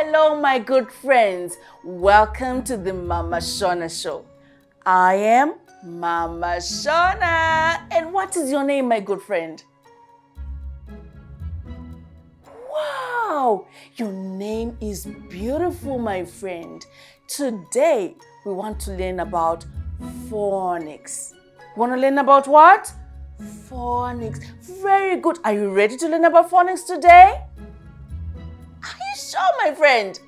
Hello, my good friends. Welcome to the Mhamha Shona show. I am Mhamha Shona. And what is your name, my good friend? Wow, your name is beautiful, my friend. Today, we want to learn about phonics. Want to learn about what? Phonics. Very good. Are you ready to learn about phonics today? Are you sure, my friend?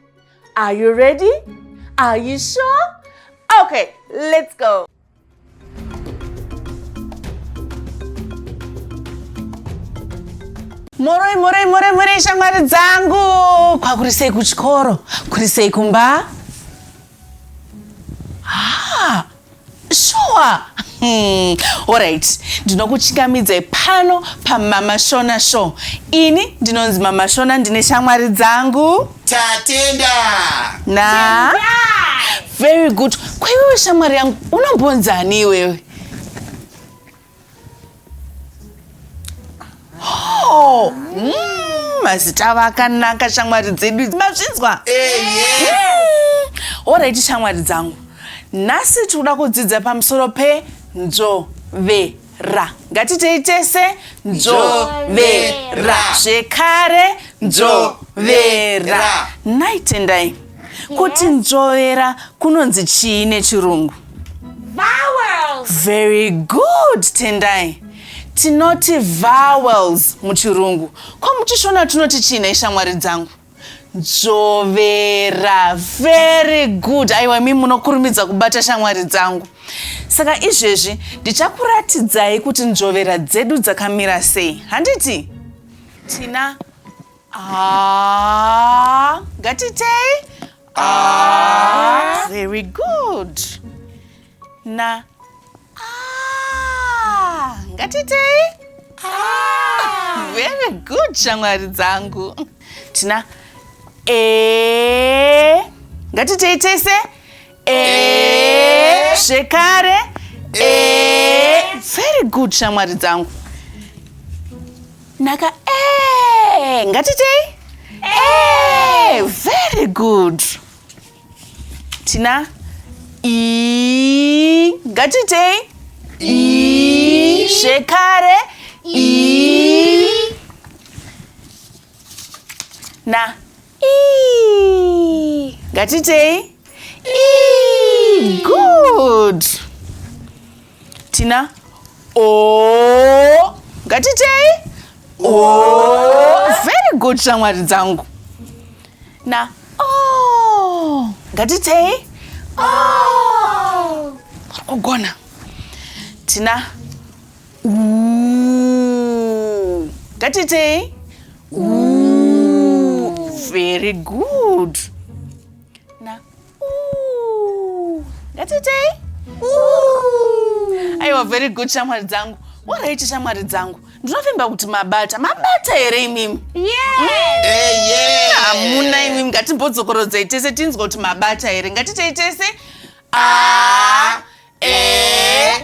Are you ready? Are you sure? Okay, let's go. More shamwari dzangu. Kwakurisei kuchikoro? Kurisei kumba? Sure. Alright, ndinokuchingamidzai pano paMhamha Shona show. Ini ndinonzi Mhamha Shona, ndine shamwari dzangu Tatenda na Tendai. Very good. Kwa iwewe shamwari yangu, unombonzani iwewe? Mazita vakanaka shamwari dzedu. Mazvinzwa? Alright shamwari dzangu. Nhasi tikuda kudzidza pamusoro penzovera. Ngatitei tese nzovera. Zvekare nzovera. Nhai Tendai. Kuti nzovera kunonzi chii nechirungu? Vowels. Very good, Tendai. Tinoti vowels muchirungu. Kwa muchishona tunoti chii neshamwari dzangu? Nzovera. Very good. Aiwa mimi munokurumidza kubata shamwari dzangu. Saka izvezvi ndichakuratidzai kuti nzovera dzedu dzakamira sei. Handiti? Tina a. Ngatitei a. Very good. Na a. Ngatitei a. Very good shamwari dzangu. Tina ngatitei tese zvekare very good shamwari dzangu. Naka ngatitei very good. Tina ngatitei zvekare na ngatitei good. Tina o ngatitei very good shamwari dzangu. Na ngatitei ogona. Tina ngatitei very good. Na ngatitei aiwa very good shamwari dzangu. Waraiti shamwari dzangu, ndinovimba kuti mabata here imimi? Hamuna imimi. Ngatimbodzokoredzai tese tinzwa kuti mabata here. Ngatitei tese a e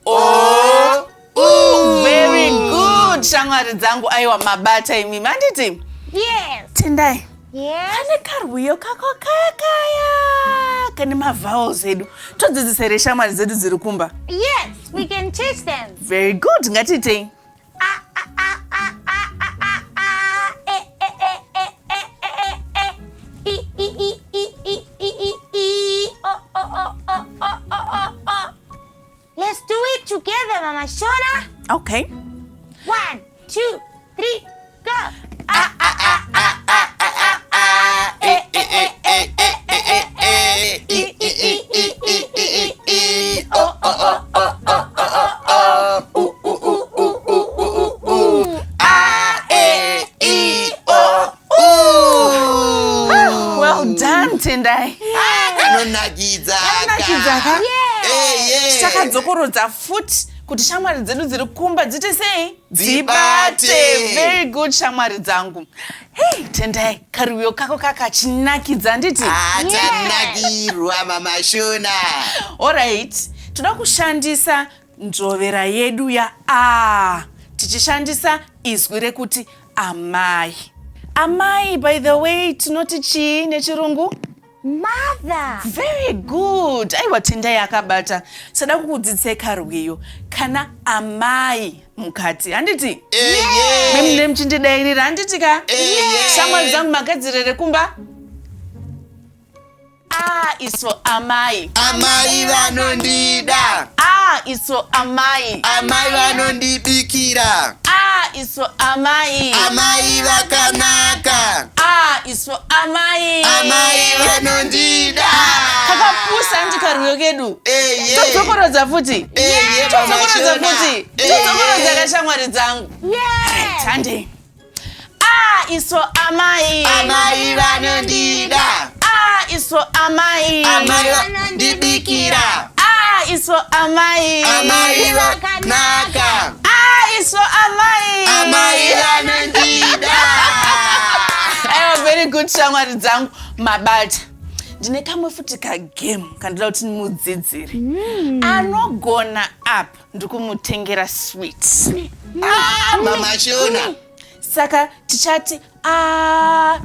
o u. Very good shamwari dzangu. Aiwa mabata imimi. Handiti? Yes. Tendai. Yes. Kane karwiyo kako kaya kane mavowels edu todzidzisa here shamwari dzedu dziri kumba? Yes, we can teach them. Very good. Ngatitei Let's do it together, Mhamha Shona. okay. 1, 2, 3, go. Well done, Tendai. Kanonakidza. Tichakadzokorodza futi kuti shamwari dzedu dziri kumba dzite sei? Dzibate. Very good shamwari dzangu. Hey Tendai, karwiyo kako kakachinakidza nditi? Tanakirwa Mhamha Shona. Alright, toda kushandisa nzovera yedu ya a. Tichishandisa izwi rekuti amai. Amai, by the way, tinoti chi nechirungu? Mother. Very good. Aiwa Tendai akabata. Sada kukudzidzisai karwiyo. Kana amai mukati. Handiti? Mimi mchindidairira handitika? Shamwari dzangu makadzirere kumba? Iso amai. Amai vanondida. Iso amai. Amai vanondibikira. Iso amai. Amai vakanaka. Iso amai. Amai vanondida. Kakapusa handikarwiyo kedu. Todzokorodza futi. Todzokorodza futi. Todzokorodza kashamwari dzangu. Tande. Iso amai. Amai vanondida. Iso amai. Amai vanondibikira. Iso amai. Amai vakanaka. Iso amai. Amai vanondida. Very good shamwari dzangu mabata. Ndine kamwe futi kagame kandida kuti nimudzidzire. Anogona up ndikumutengera sweet. Mhamha Shona. Saka tichati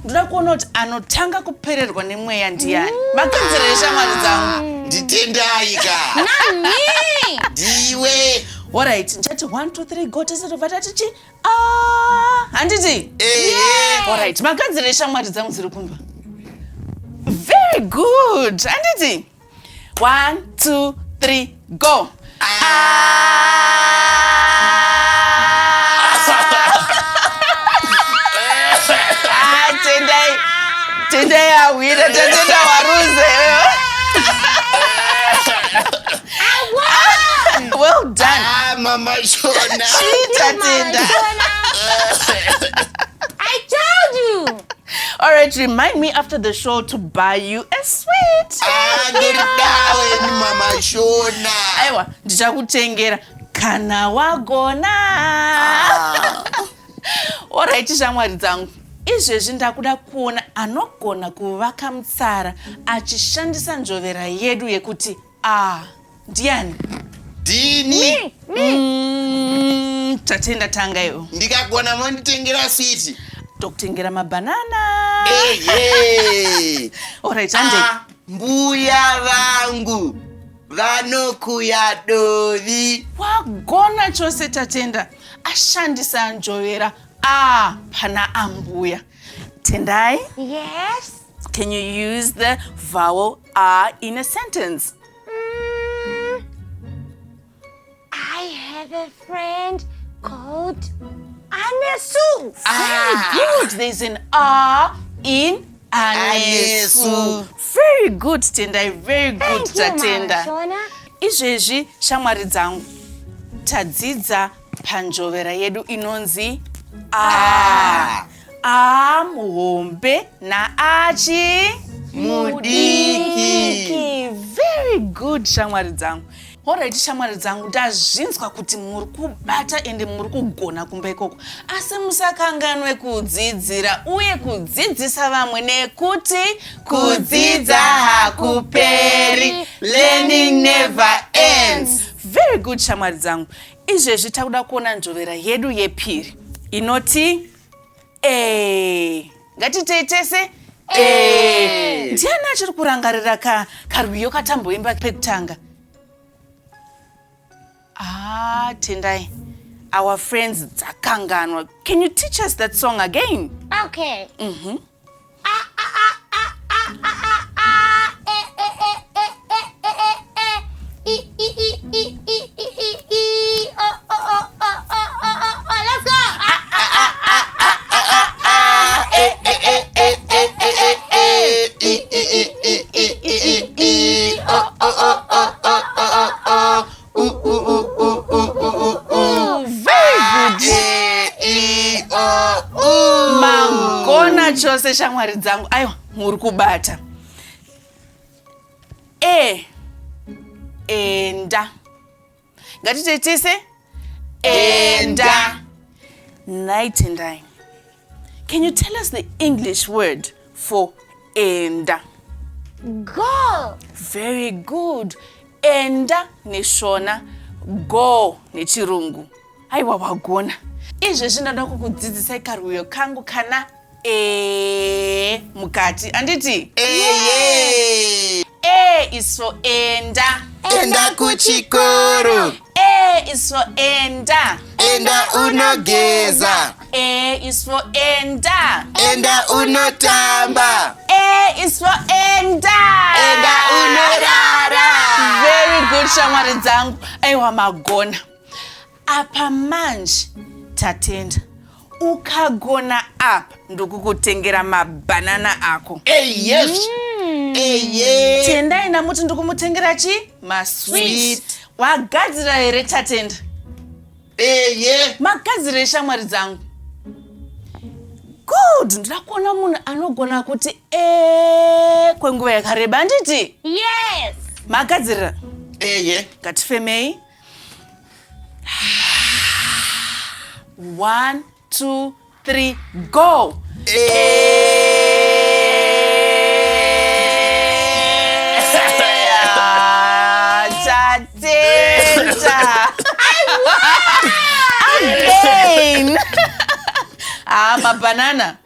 ndoda kuona kuti anotanga kupererwa nemweya ndiani. Makadzirire shamwari dzangu. Nditendai ka. Nani? Ndiwe. Alright, ndichati 1 2 3 go tesirova tatichi handiti? Alright, makadzirire shamwari dzangu dziri kumba. Very good. Handiti? 1 2 3 go. Tendai awira, Tatenda waruze. Well done. Mhamha Shona. Tatenda. I told you. Alright, remind me after the show to buy you a sweet. Ndiridawe ni Mhamha Shona. Aiwa, ndichakutengera kana wagona. Alright, shamwari dzangu. Izvezvi ndakuda kuona anogona kuvaka mutsara achishandisa njovera yedu yekuti ndiani? Dini. Tatenda tanga iwo. Ndikagona monditengera switi. Tokutengera mabanana. Alright, ande. Mbuya vangu vanokuya dovi. Wagona chose Tatenda. Ashandisa njovera pana ambuya. Tendai? Yes? Can you use the vowel in a sentence? I have a friend called Anesu. Very good. There's an in Anesu. Anesu. Very good, Tendai. Very good, Thank you, Tatenda. Mhamha Shona. Izvezvi shamwari dzangu tadzidza panjovera yedu inonzi muhombe naachi mudiki. Very good, shamwari dzangu. Alright, shamwari dzangu, ndazvinzwa kuti muri kubata ende muri kugona kumba ikoko. Asi musakanganwe kudzidzira uye kudzidzisa vamwe nekuti kudzidza hakuperi. Learning never ends. Very good, shamwari dzangu. Izvezvi takuda kuona njovera yedu yepiri inoti ngatiteitese ndiani achiri kurangarira karwiyo katamboimba pekutanga? Tendai, our friends dzakanganwa. Can you teach us that song again? Okay. Let's go. Mangona chose shamwari dzangu. Aiwa, muri kubata. Enda. Ngatiteitese enda. Night and I. Can you tell us the English word for enda? Go. Very good. Enda neshona, go nechirungu. Aiwa wagona. Izvezvi ndada kukudzidzisai karwiyo kangu kana mukati. Anditi? Eye. A is for enda. Enda kuchikoro. A is for enda. Enda unogeza. A is for enda. Enda unotamba. A is for enda. Enda unorara. Very good, shamwari dzangu. Aiwa magona. Apa manje, Tatenda. Ukagona apa ndokukutengera mabanana ako. Yes. Eye. Tendai namuti ndokumutengera chi? Masweet. Wagadzira here Tatenda? Eye. Magadzire shamwari dzangu. Good, ndakuona munhu anogona kuti kwenguva yakareba anditi? Yes. Magadzirira? Eye. Ngatifemei. 1, 2, 3, go. Tatenda. Again. Mabanana.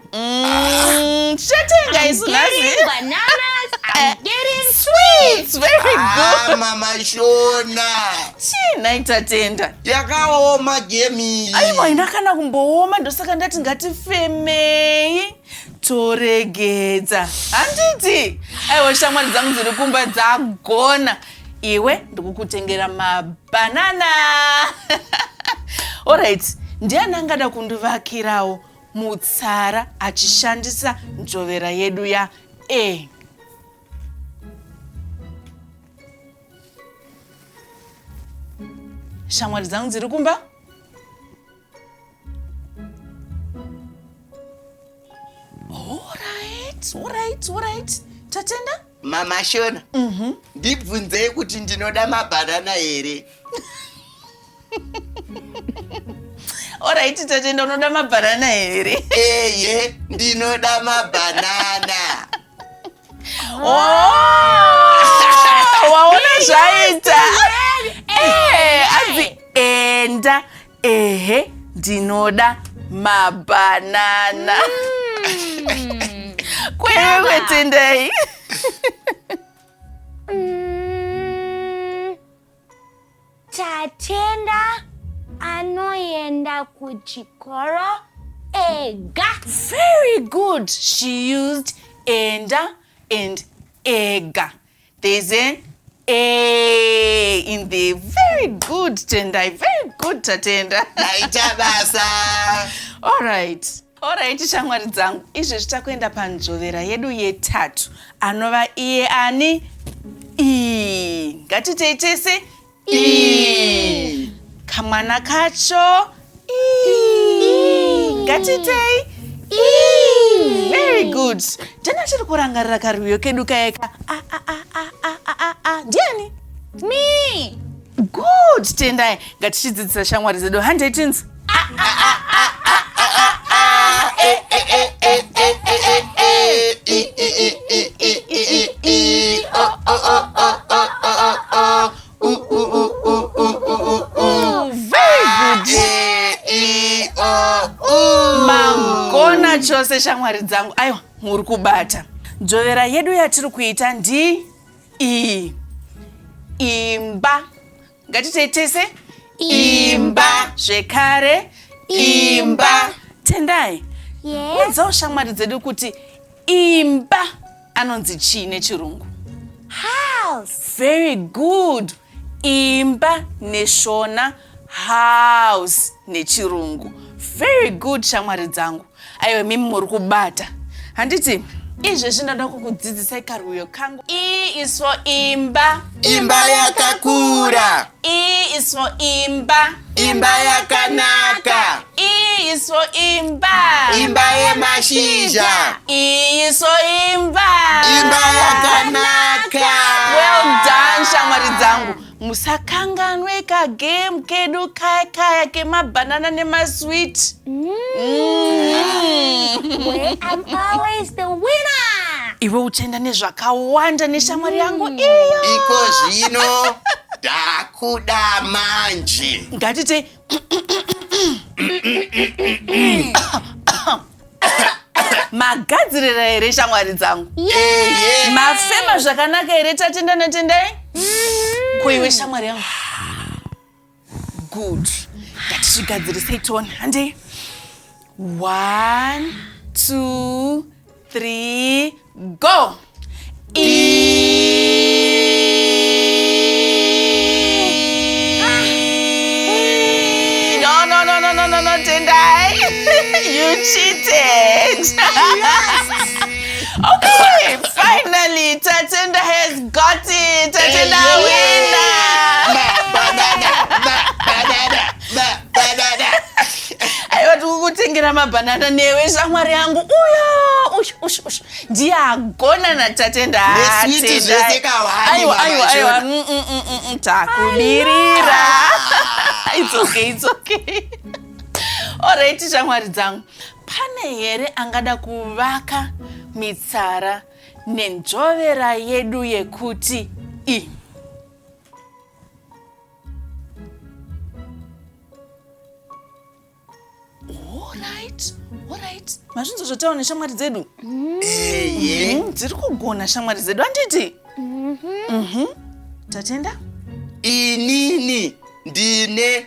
Shatenga is Getting bananas. I'm getting sweet. Very good. Mhamha Shona. China Tatenda. Yakaoma gemi. Aiwa inakana kumbooma ndosaka ndati ngatifemei toregedza. Handiti? Aiwa shamwari dzangu dziri kumba dzagona. Iwe ndokukutengera mabanana. Alright, ndiani angada kundivakirawo mutsara achishandisa njovera yedu ya A. Shamwari dzangu dziri kumba? Alright. Tatenda? Mhamha Shona. Ndibvunzei kuti ndinoda mabanana here. Alright, Tatenda unoda mabanana here? Eye, ndinoda mabanana. Waona zvaita. Adzi enda. Ehe, ndinoda mabanana. Kwewe Tendai. Tatenda anoenda kuchikoro ega. Very good. She used enda and ega. There's an A in there. Very good, Tendai. Very good, Tatenda. Naita basa. Alright, shamwari dzangu. Izvezvi takuenda panjovera yedu yetatu. Anova iye ani? I. Ngatitei tese? I. Kamwana kacho? I. Ngatitei? I. Very good. Jana chiri kurangarira karwiyo kedu kaeka. Ndiani? Me. Good, Tendai. Ngatichidzidzisa shamwari zedu. Handei tinzi. Magona chose shamwari dzangu. Aiwa, muri kubata. Njovera yedu yatiri kuita ndi I. Imba. Ngatitei tese? Imba. Zvekare. Imba. Tendai. Yes. Udzawo shamwari dzedu kuti imba anonzi chii nechirungu? House. Very good. Imba neshona, house nechirungu. Very good, shamwari dzangu. Aiwe mimi muri kubata. Handiti? Izvezvi ndinoda kukudzidzisai karwiyo kangu. I is for imba. Imba yakakura. I is for imba. Imba yakanaka. I is for imba. Imba yemashizha. I is for imba. Imba yakanaka. Well done, shamwari dzangu. Musakanganwe kagame kedu kaya kemabanana nemasweet. Where I'm always the winner. Iwe uchaenda nezvakawanda neshamwari yangu iyo. Iko zvino ndakuda manje. Ngatite Magadzirira here shamwari dzangu. Mafema zvakanaka here Tatenda naTendai? Kuiwe shamwari yangu. Good. Ngatichigadzirisei tione. Handei. 1, 2, 3, go. No, Tendai. You cheated. Okay, finally, Tatenda has got it. Tatenda banana. Aiwa tukutengera mabanana newe shamwari yangu. Uya, ush. Ndiagona naTatenda. Aiwa. Takubirira. It's okay. Alright, shamwari dzangu. Pane here angada kuvaka mitsara nenjovera yedu yekuti I. Alright. Mazvinzo zvotaura neshamwari dzedu. Dziri kugona shamwari dzedu handiti? Tatenda? Inini ndine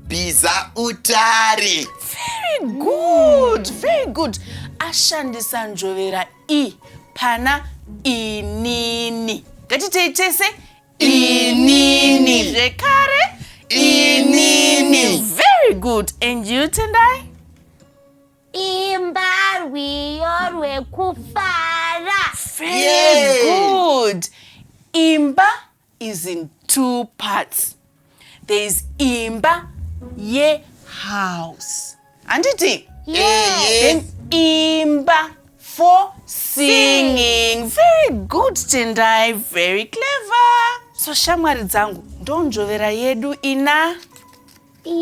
bhiza utare. Very good. Ashandisa njovera I pana inini. Ngatiteitese inini. Zvekare inini. Very good. And you, Tendai? Imba rwiyo rwekufara. Very good. Imba is in 2 parts. There is imba ye house. Anditi? Then imba for singing. Very good, Tendai. Very clever. So shamwari dzangu, ndonjovera yedu ina I.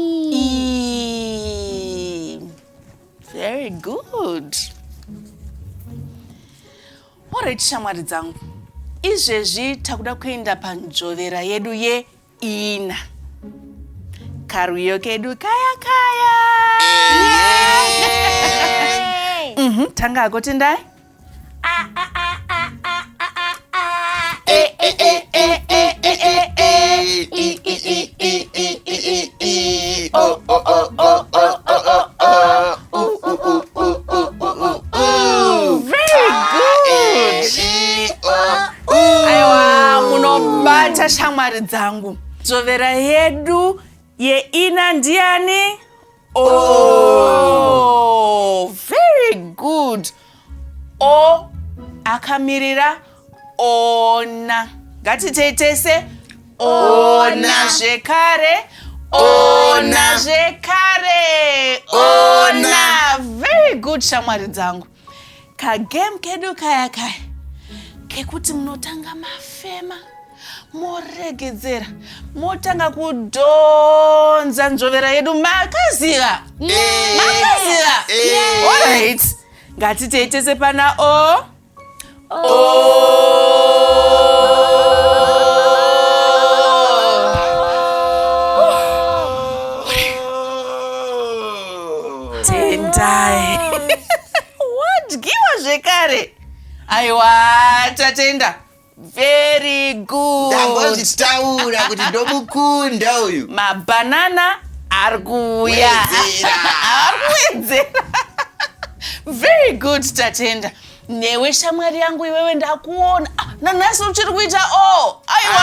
Very good. Alright, shamwari dzangu. Izvezvi takuda kuenda panjovera yedu ye ina. Karwiyo kedu kaya. Tanga ako Tendai? Very good. Aiwa, munobata shamwari dzangu. Njovera yedu ye ina ndiani? Very good. O akamirira ona. Ngatiteitese ona zvekare. Ona zvekare. Ona. Very good shamwari dzangu. Kagame kedu kaya kekuti munotanga mafema. Moregedzera, motanga kudonza njovera yedu makaziva. Makaziva. Alright. Ngatiteitese pana O. Tendai. What? Giwa zvekare. Aiwa, Tatenda. Very good. Ndambozvitaura kuti ndomukunda uyu. Mabanana arikuuya. Arikuwedzera. Very good, Tatenda. Newe shamwari yangu iwewe ndakuona. Nanasi uchiri kuita aiwa.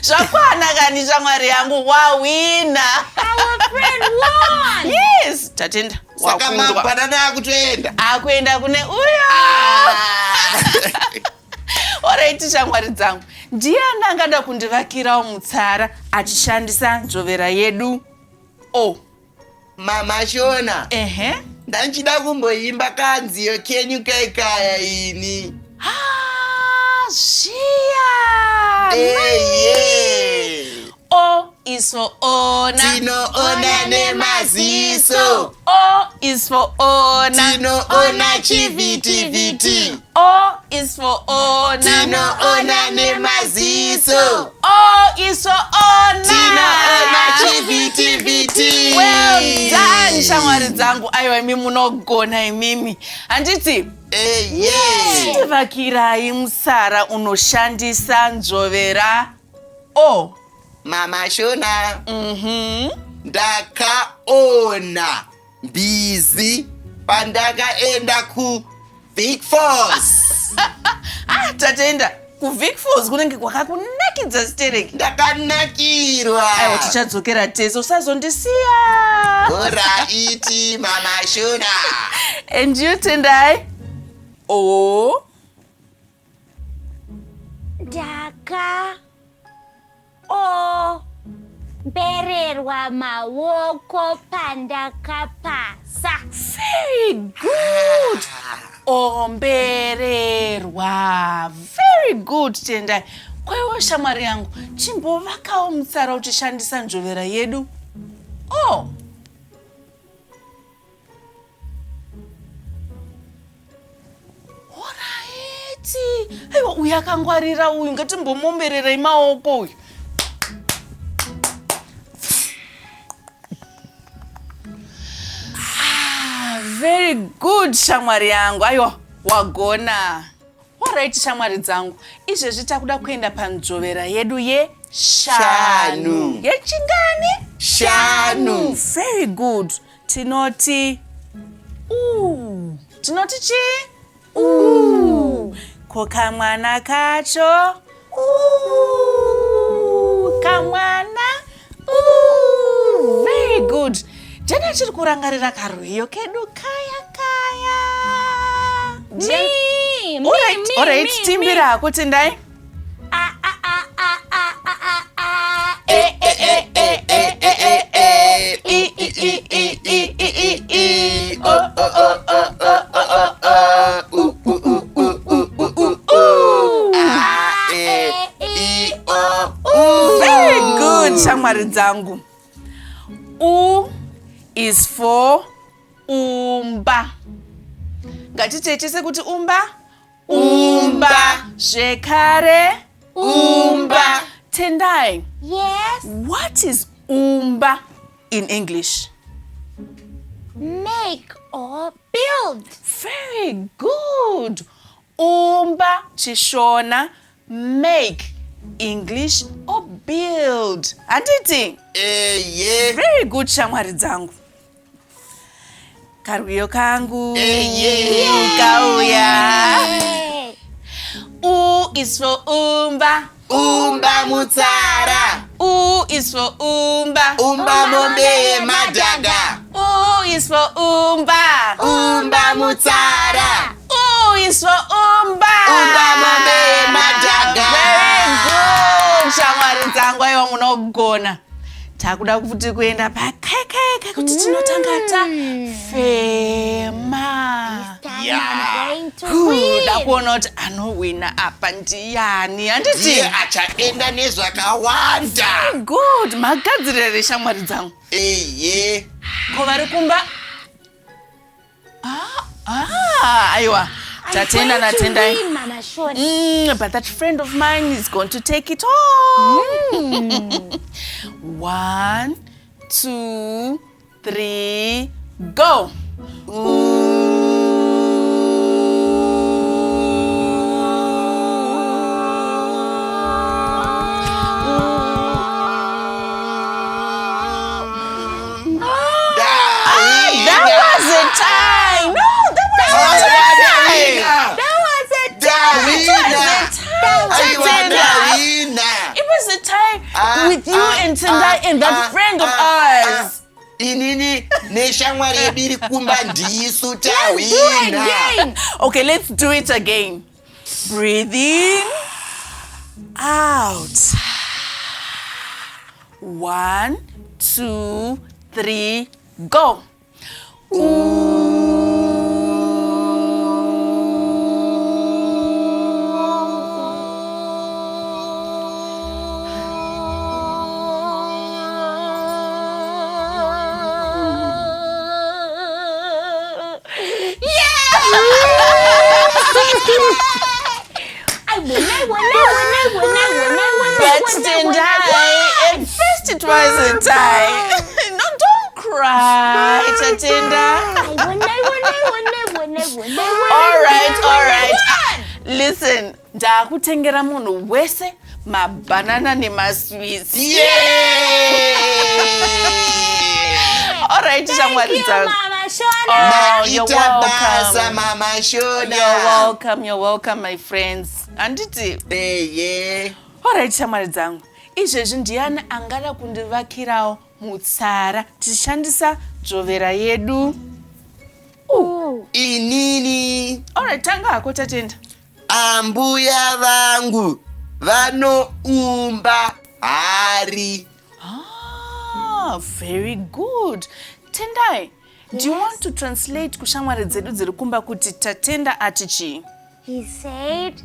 Zvakwana kani shamwari yangu wawina. Our friend won. Yes, Tatenda. Saka mabanana akutoenda. Akuenda kune uyo. Alright, shamwari dzangu. Ndiani angada kundivakirawo mutsara achishandisa njovera yedu O. Mhamha Shona. Ndanchida kumboimba kanziyo kenyu kaikaya ini. Zviya. O is for ona. Tinoona nemaziso. O is for ona. Tinoona chivitiviti. O is for ona. Tinoona nemaziso. O is for ona. Tinoona chivitiviti. Well done, shamwari dzangu. Aiwa imi munogona imimi. Handiti? Ndivakirai musara unoshandisa nzovera O. Mhamha Shona. Ndakaona mbizi pandakaenda kuVic Falls. Tatenda, kuVic Falls kunenge kwakakunakidza stereki. Ndakanakirwa. Aiwa tichadzokera tese usazondisiya. Alright, Mhamha Shona. And you, Tendai? O. Bererwa maoko pandakapasa. Very good. Ombererwa. Very good, Tendai. Kwaiwo shamwari yangu, chimbovakawo mutsara uchishandisa nzvovera yedu. Oh. Alright. Aiwa uyu akangwarira uyu, ngatimbomombererei maoko uyu. Very good, shamwari yangu. Aiwa, wagona. Alright, shamwari dzangu. Izvezvi takuda kuenda panzvovera yedu Shanu. Yechingani? Shanu. Very good. Tinoti Tinoti chi? Ko kamwana kacho? Kamwana? Very good. Jana chiri kurangarira karwiyo kedu kaya. Alright, timbira kuti ndai. Very good, shamwari dzangu. U is for umba. Ngatitechese kuti umba. Zvekare. Tendai. Yes. What is umba in English? Make or build. Very good. Umba Chishona, make English or build. Anditi? Very good, shamwari dzangu. Karwiyo kangu. Kauya. U is for umba. Umba mutsara. U is for umba. Umba mombe madhaga. U is for umba. Umba mutsara. U is for umba. Umba mombe madhaga. Very good, shamwari dzangu. Aiwa munogona. Takuda kuti kuenda pakeke kuti tinotangata fema. Ndakuona kuti anowina apa ndiani. Handiti? Achaenda nezvakawanda. Good, magadzirire shamwari dzangu. Ko vari kumba? Aiwa. Tatenda na Tendai. Mhamha Shona. But that friend of mine is going to take it home. 1, 2, 3, go. That was a tie. No, that was a tie. That was a tie. It was a tie with you and Tendai and that friend of ours. Inini neshamwari yedu iri kumba ndisu tawina. Let's do it again. Okay, let's do it again. Breathe in, out. 1, 2, 3, go. But Tendai, at first it was a tie. No, don't cry, Tatenda. All right. Listen, ndakutengera munhu wese mabanana nemasweets. All right, shamwari dzangu. Oh, you're welcome. Mhamha Shona. You're welcome, my friends. Anditi. All right, shamwari dzangu. Izvezvi ndiani angada kundivakirawo mutsara tichishandisa dzovera yedu? Inini. All right, tanga hako Tatenda. Ambuya vangu vanoumba hari. Very good. Tendai, do you want to translate kushamwari dzedu dziri kumba kuti Tatenda ati chii? He said,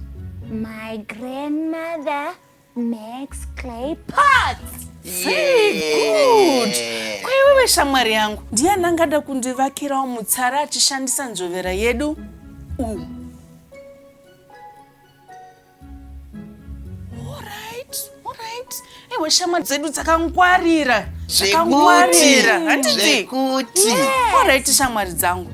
my grandmother makes clay pots. Very good. Kwaiwewe shamwari yangu, ndiani angada kundivakirawo mutsara achishandisa nzovera yedu? All right. Ewe shamwari dzedu dzakangwarira. Handiti? All right, shamwari dzangu.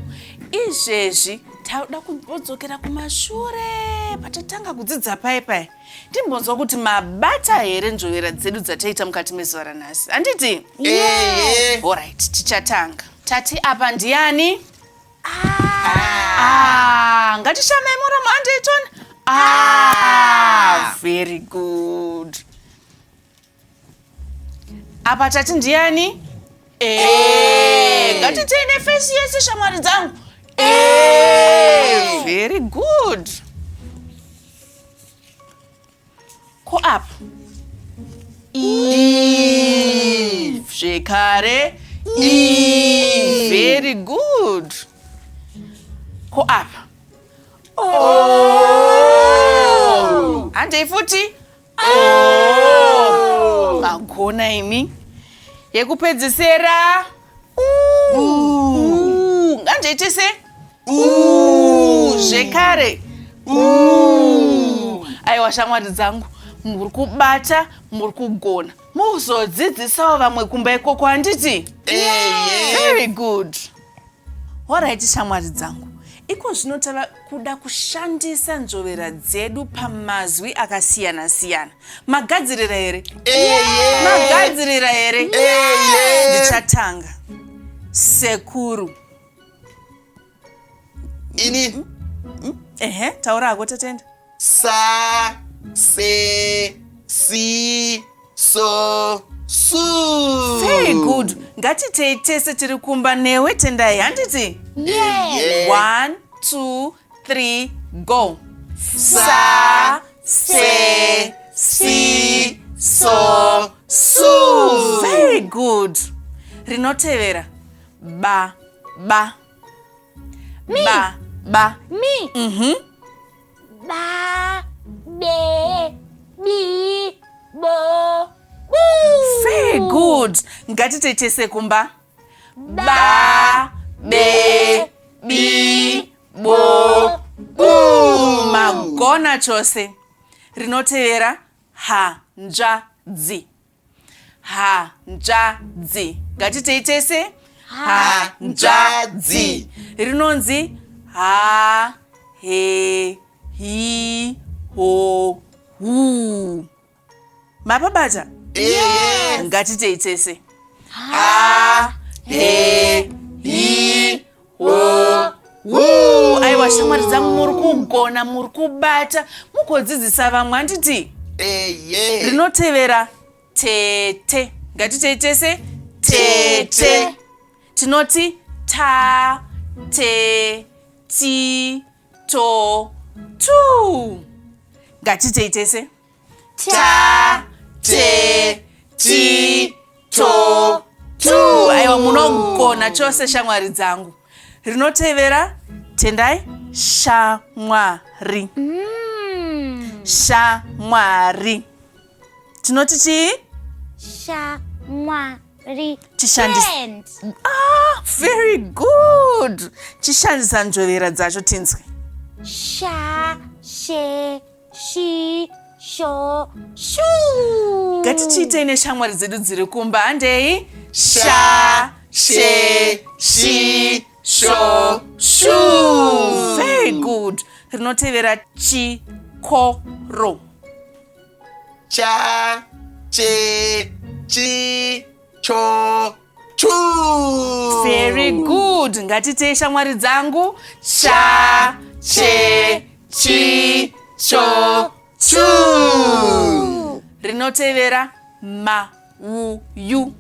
Izvezvi tauda kudzokera kumashure patatanga kudzidza pai. Ndimbonzwa kuti mabata here nzvovera dzedu dzataita mukati mezuva ranhasi. Handiti? All right, tichatanga. Tati apa ndiani? Ngatishamei muromo andeitona? Very good. Apa tati ndiani? Ngatitei nefesi yese shamwari dzangu. Very good. Ko apa? Zvekare. Very good. Ko apa? Handei futi? Magona imi. Yekupedzisera. Ngandeitese? Zvekare. Aiwa shamwari dzangu, muri kubata, muri kugona. Muzodzidzisawo vamwe kumba ikoko, handiti? Very good. All right, shamwari dzangu. Iko zvino tava kuda kushandisa nzvovera dzedu pamazwi akasiyana-siyana. Magadzirira here? Magadzirira here? Ndichatanga. Sekuru. Ini. Taura hako Tatenda. Sa, se, si, so, su. Very good. Ngatitei tese tiri kumba newe Tendai, handiti? 1, 2, 3, go. Sa, se, si, so, su. Very good. Rinotevera. Ba. Me. Ba. Me. Ba, be, bi, bo, boo. Very good. Ngatitei tese kumba. Ba, be, bi, bo, boo. Magona chose. Rinotevera. Hanjadzi. Ngatitei tese. Hanjadzi. Rinonzi. Ha, he, hi, ho, hu. Mapabata? Ngatitei tese. Ha, he, hi, ho, hu. Aiwa shamwari dzangu, muri kugona, muri kubata, mukodzidzisa vamwe, handiti? Rinotevera. Tete. Ngatitei tese. Tete. Tinoti ta, te, ti, to, tu. Ngatitei tese. Ta, te, ti, to, tu. Aiwa munogona chose shamwari dzangu. Rinotevera. Tendai. Shamwari. Shamwari. Tinoti chii? Shamwari. Friend. Very good. Chishandisa njovera dzacho tinzwe. Sha, she, shi, sho, shu. Ngatichiite neshamwari dzedu dziri kumba handei. Sha, she, shi, sho, shu. Very good. Rinotevera chikoro. Cha, che, chi, cho, chu. Very good. Ngatitei shamwari dzangu. Cha, che, chi, cho, chu. Rinotevera mauyu.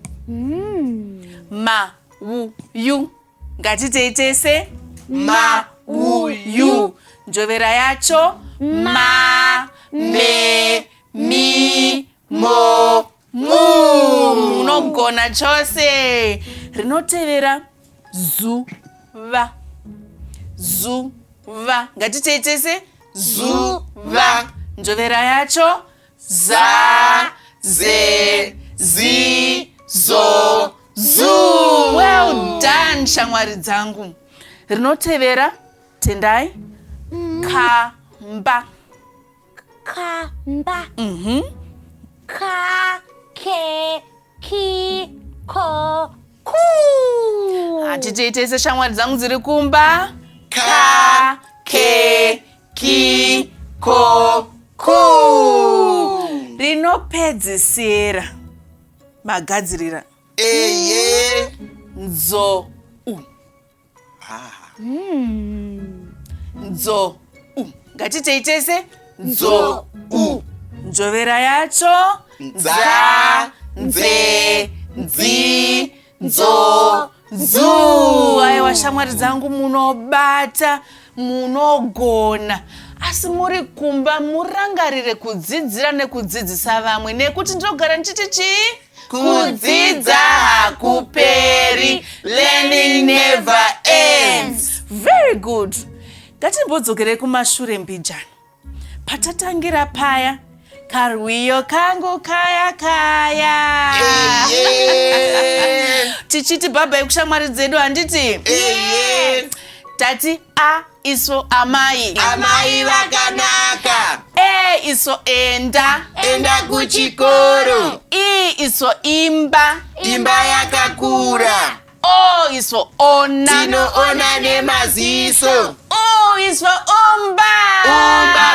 Mauyu. Ngatitei tese. Mauyu. Njovera yacho. Ma, me, mi, mo, mu. Unogona chose. Rinotevera zuva. Zuva. Ngatitei tese. Zuva. Njovera yacho. Za, ze, zi, zo, zu. Well done, shamwari dzangu. Rinotevera tendai. Kamba. Kamba. Ka, ke, ki, ko, ku. Hatiteitese shamwari dzangu dziri kumba. Ka, ke, ki, ko, ku. Rinopedzisira magadzirira. eye. Nzou. Nzou. Ngatiteitese. Nzou. Njovera yacho. Za, nze, nzi, nzo, zu. Aiwa shamwari dzangu munobata, munogona. Asi muri kumba murangarire kudzidzira nekudzidzisa vamwe nekuti ndogara ndichiti chii? Kudzidza hakuperi. Learning never ends. Very good. Ngatimbodzokere kumashure mbijana. Patatangira paya. Karwiyo kangu kaya kaya. Tichiti baba yekushamwari dzedu handiti? Tati a iso amai. Amai vakanaka. E iso enda. Enda kuchikoro. I iso imba. Imba yakakura. O iso ona. Tinoona nemaziso. O iso omba. Omba